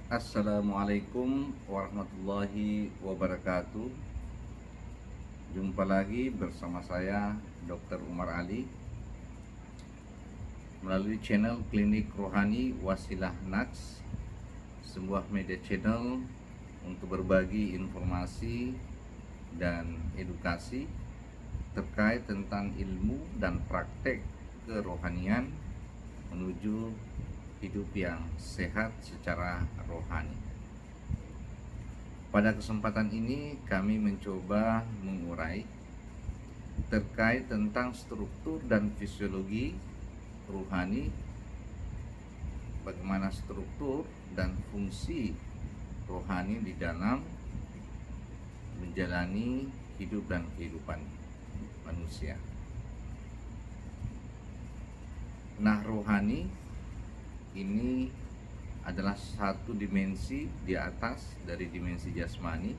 Assalamualaikum warahmatullahi wabarakatuh. Jumpa lagi bersama saya Dr. Umar Ali melalui channel Klinik Rohani Wasilah Naks, sebuah media channel untuk berbagi informasi dan edukasi terkait tentang ilmu dan praktek kerohanian menuju hidup yang sehat secara rohani. Pada kesempatan ini kami mencoba mengurai terkait tentang struktur dan fisiologi rohani, bagaimana struktur dan fungsi rohani di dalam menjalani hidup dan kehidupan manusia. Nah, rohani ini adalah satu dimensi di atas dari dimensi jasmani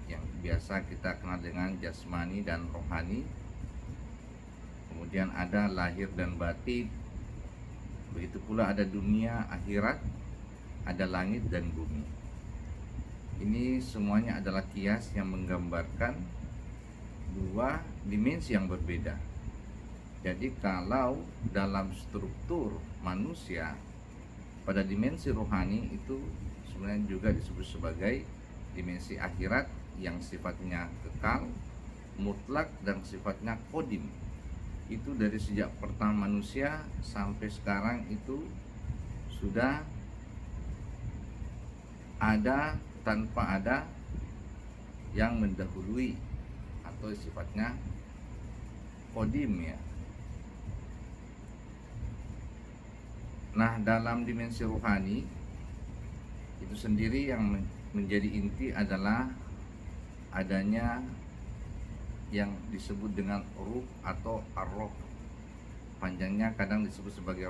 yang biasa kita kenal dengan jasmani dan rohani. Kemudian ada lahir dan batin. Begitu pula ada dunia akhirat, ada langit dan bumi. Ini semuanya adalah kias yang menggambarkan dua dimensi yang berbeda. Jadi kalau dalam struktur manusia pada dimensi rohani itu sebenarnya juga disebut sebagai dimensi akhirat yang sifatnya kekal, mutlak dan sifatnya kodim. Itu dari sejak pertama manusia sampai sekarang itu sudah ada tanpa ada yang mendahului atau sifatnya kodim ya. Nah, dalam dimensi rohani itu sendiri yang menjadi inti adalah adanya yang disebut dengan ruh atau ar-roh. Panjangnya kadang disebut sebagai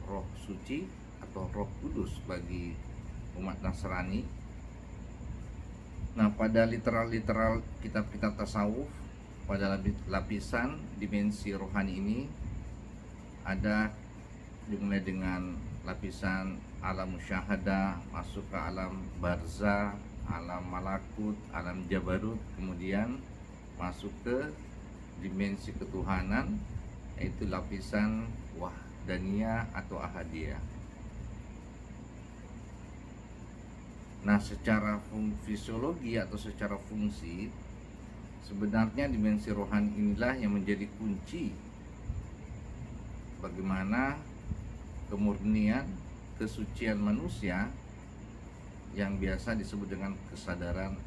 roh suci atau roh kudus bagi umat Nasrani. Nah, pada literal kitab-kitab tasawuf, pada lapisan dimensi rohani ini ada dimulai dengan lapisan alam musyahadah, masuk ke alam barzah, alam malakut, alam jabarut, kemudian masuk ke dimensi ketuhanan, yaitu lapisan wahdaniyah atau ahadiyah. Nah, secara fisiologi atau secara fungsi, sebenarnya dimensi rohani inilah yang menjadi kunci bagaimana kemurnian, kesucian manusia yang biasa disebut dengan kesadaran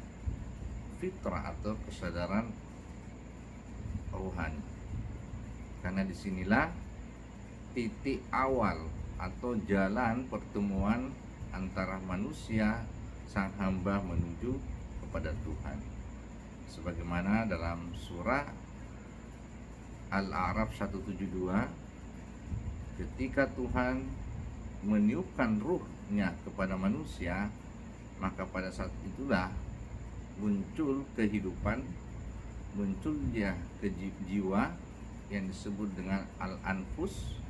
fitrah atau kesadaran rohani. Karena disinilah titik awal atau jalan pertemuan antara manusia sang hamba menuju kepada Tuhan. Sebagaimana dalam surah Al-A'raf 172, ketika Tuhan meniupkan ruhnya kepada manusia, maka pada saat itulah muncul kehidupan, muncul dia ke jiwa yang disebut dengan al-anfus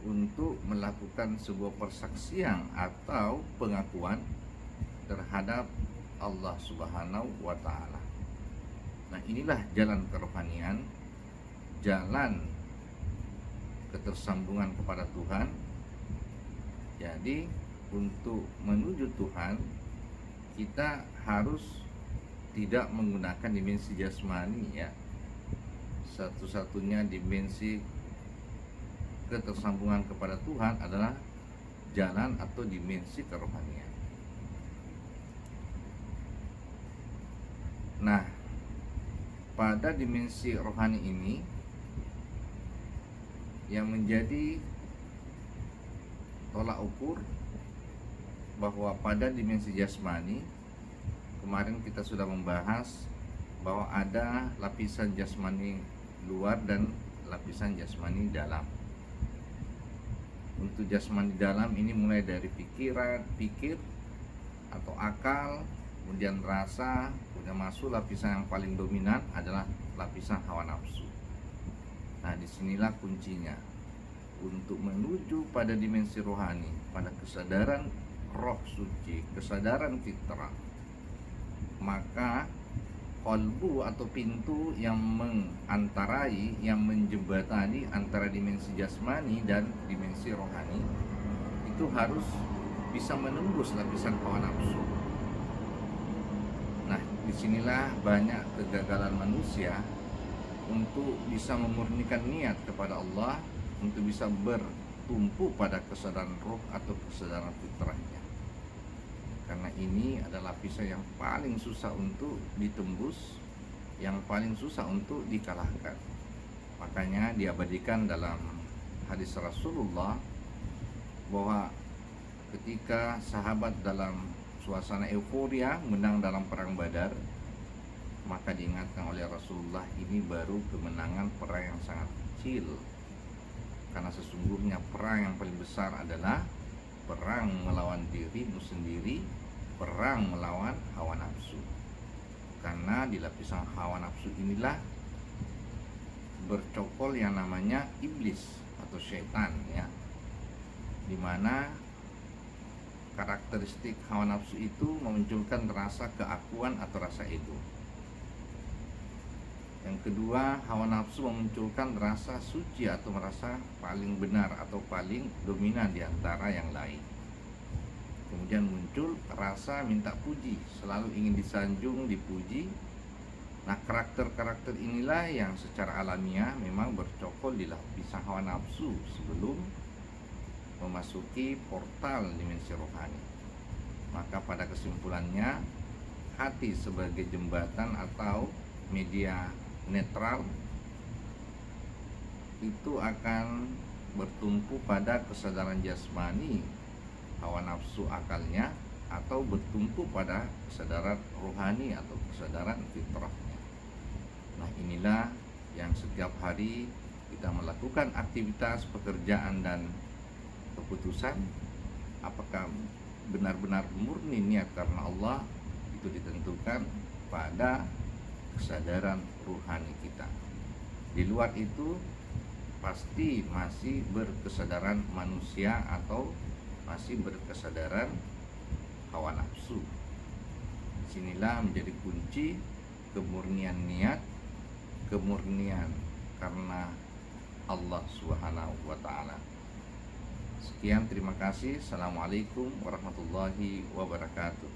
untuk melakukan sebuah persaksian atau pengakuan terhadap Allah Subhanahu wa Ta'ala. Nah, inilah jalan kerohanian, jalan ketersambungan kepada Tuhan. Jadi untuk menuju Tuhan kita harus tidak menggunakan dimensi jasmani ya. Satu-satunya dimensi ketersambungan kepada Tuhan adalah jalan atau dimensi kerohanian. Nah, pada dimensi rohani ini yang menjadi tolak ukur bahwa pada dimensi jasmani, kemarin kita sudah membahas bahwa ada lapisan jasmani luar dan lapisan jasmani dalam. Untuk jasmani dalam ini mulai dari pikir atau akal, kemudian rasa, kemudian masuk lapisan yang paling dominan adalah lapisan hawa nafsu. Nah, disinilah kuncinya untuk menuju pada dimensi rohani, pada kesadaran roh suci, kesadaran fitrah, maka kolbu atau pintu yang mengantarai, yang menjembatani antara dimensi jasmani dan dimensi rohani itu harus bisa menembus lapisan hawa nafsu. Nah, disinilah banyak kegagalan manusia untuk bisa memurnikan niat kepada Allah, untuk bisa bertumpu pada kesadaran roh atau kesadaran fitrahnya. Karena ini adalah lapisan yang paling susah untuk ditembus, yang paling susah untuk dikalahkan. Makanya diabadikan dalam hadis Rasulullah bahwa ketika sahabat dalam suasana euforia menang dalam perang Badar, maka diingatkan oleh Rasulullah, ini baru kemenangan perang yang sangat kecil. Karena sesungguhnya perang yang paling besar adalah perang melawan dirimu sendiri, perang melawan hawa nafsu. Karena di lapisan hawa nafsu inilah bercokol yang namanya iblis atau syaitan, ya, dimana karakteristik hawa nafsu itu memunculkan rasa keakuan atau rasa ego. Yang kedua, hawa nafsu memunculkan rasa suci atau merasa paling benar atau paling dominan di antara yang lain. Kemudian muncul rasa minta puji, selalu ingin disanjung, dipuji. Nah, karakter-karakter inilah yang secara alamiah memang bercokol di lapisan hawa nafsu sebelum memasuki portal dimensi rohani. Maka pada kesimpulannya, hati sebagai jembatan atau media netral itu akan bertumpu pada kesadaran jasmani hawa nafsu akalnya, atau bertumpu pada kesadaran rohani atau kesadaran fitrahnya. Nah, inilah yang setiap hari kita melakukan aktivitas pekerjaan dan keputusan, apakah benar-benar murni niat karena Allah, itu ditentukan pada kesadaran ruhani kita. Di luar itu pasti masih berkesadaran manusia atau masih berkesadaran hawa nafsu. Disinilah menjadi kunci kemurnian niat, kemurnian karena Allah Subhanahu wa ta'ala. Sekian, terima kasih. Assalamualaikum warahmatullahi wabarakatuh.